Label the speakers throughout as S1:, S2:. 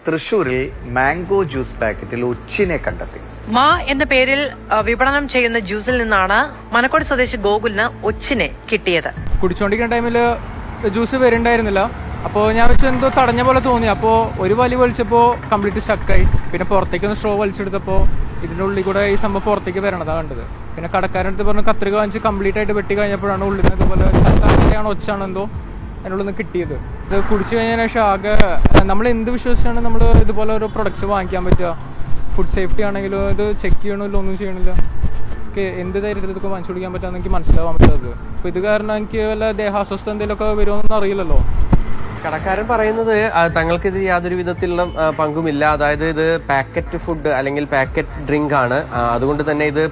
S1: തൃശൂരിൽ mango juice പാക്കറ്റിൽ ഒച്ചിനെ കണ്ടെത്തി.
S2: മാ എന്ന പേരിൽ വിപണനം ചെയ്യുന്ന ജ്യൂസിൽ നിന്നാണ് മനക്കോട് സ്വദേശി ഗോകുലിന് ഒച്ചിനെ കിട്ടിയത്.
S3: കുടിച്ചോണ്ടിരിക്കുന്ന ടൈമില് ജ്യൂസ് വരുന്നുണ്ടായിരുന്നില്ല. അപ്പോൾ ഞാൻ വെച്ച് എന്തോ തടഞ്ഞ പോലെ തോന്നി. അപ്പോൾ ഒരു വലി വലിച്ചപ്പോൾ കംപ്ലീറ്റ് സ്റ്റക്കായി. പിന്നെ പുറത്തേക്ക് സ്ട്രോ വലിച്ചെടുത്തപ്പോൾ ഇതിൻ്റെ ഉള്ളിൽ കൂടെ ഈ സംഭവം പുറത്തേക്ക് വരണതാണ് കണ്ടത്. പിന്നെ കടക്കാരടുത്ത് പറഞ്ഞ് കത്രിക വാങ്ങിച്ച് കംപ്ലീറ്റ് ആയിട്ട് വെട്ടി കഴിഞ്ഞപ്പോഴാണ് ഉള്ളിൽ നിന്ന് ഇതുപോലെ ഒച്ചാണ് എന്തോ അതിനുള്ളിൽ നിന്ന് കിട്ടിയത്. ഇത് കുടിച്ചു കഴിഞ്ഞതിന് ശേഷം ആകെ നമ്മൾ എന്ത് വിശ്വസിച്ചാണ് നമ്മൾ ഇതുപോലെ ഓരോ പ്രൊഡക്ട്സ് വാങ്ങിക്കാൻ പറ്റുക? ഫുഡ് സേഫ്റ്റി ആണെങ്കിലും ഇത് ചെക്ക് ചെയ്യണമില്ല, ഒന്നും ചെയ്യണില്ല. എന്ത് ധൈര്യത്തിൽ ഇതൊക്കെ വാങ്ങിച്ചു കുടിക്കാൻ പറ്റുമെന്ന് എനിക്ക് മനസ്സിലാവാൻ പറ്റാത്തത്. അപ്പോൾ ഇത് കാരണം എനിക്ക് വല്ല ദേഹാസ്വസ്ഥ എന്തെങ്കിലുമൊക്കെ വരുമെന്നൊന്നും അറിയില്ലല്ലോ.
S4: കടക്കാരൻ പറയുന്നത് തങ്ങൾക്ക് ഇത് യാതൊരു വിധത്തിലുള്ള പങ്കുമില്ല. അതായത് ഇത് പാക്കറ്റ് ഫുഡ് അല്ലെങ്കിൽ പാക്കറ്റ് ഡ്രിങ്ക് ആണ്. അതുകൊണ്ട് തന്നെ ഇത്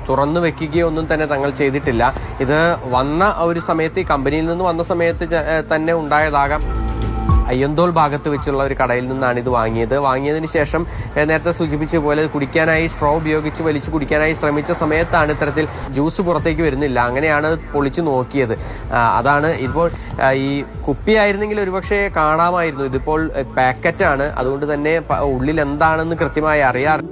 S4: തുറന്നു വെക്കുകയോ ഒന്നും തന്നെ തങ്ങൾ ചെയ്തിട്ടില്ല. ഇത് വന്ന ഒരു സമയത്ത്, ഈ കമ്പനിയിൽ നിന്ന് വന്ന സമയത്ത് തന്നെ ഉണ്ടായതാകാം. അയ്യന്തോൾ ഭാഗത്ത് വെച്ചുള്ള ഒരു കടയിൽ നിന്നാണ് ഇത് വാങ്ങിയതിന് ശേഷം നേരത്തെ സൂചിപ്പിച്ച പോലെ കുടിക്കാനായി സ്ട്രോ ഉപയോഗിച്ച് വലിച്ചു കുടിക്കാനായി ശ്രമിച്ച സമയത്താണ് ഇത്തരത്തിൽ ജ്യൂസ് പുറത്തേക്ക് വരുന്നില്ല. അങ്ങനെയാണ് പൊളിച്ചു നോക്കിയത്. അതാണ് ഇപ്പോൾ ഈ കുപ്പിയായിരുന്നെങ്കിൽ ഒരുപക്ഷെ കാണാമായിരുന്നു. ഇതിപ്പോൾ പാക്കറ്റാണ്. അതുകൊണ്ട് തന്നെ ഉള്ളിൽ എന്താണെന്ന് കൃത്യമായി അറിയാറ്.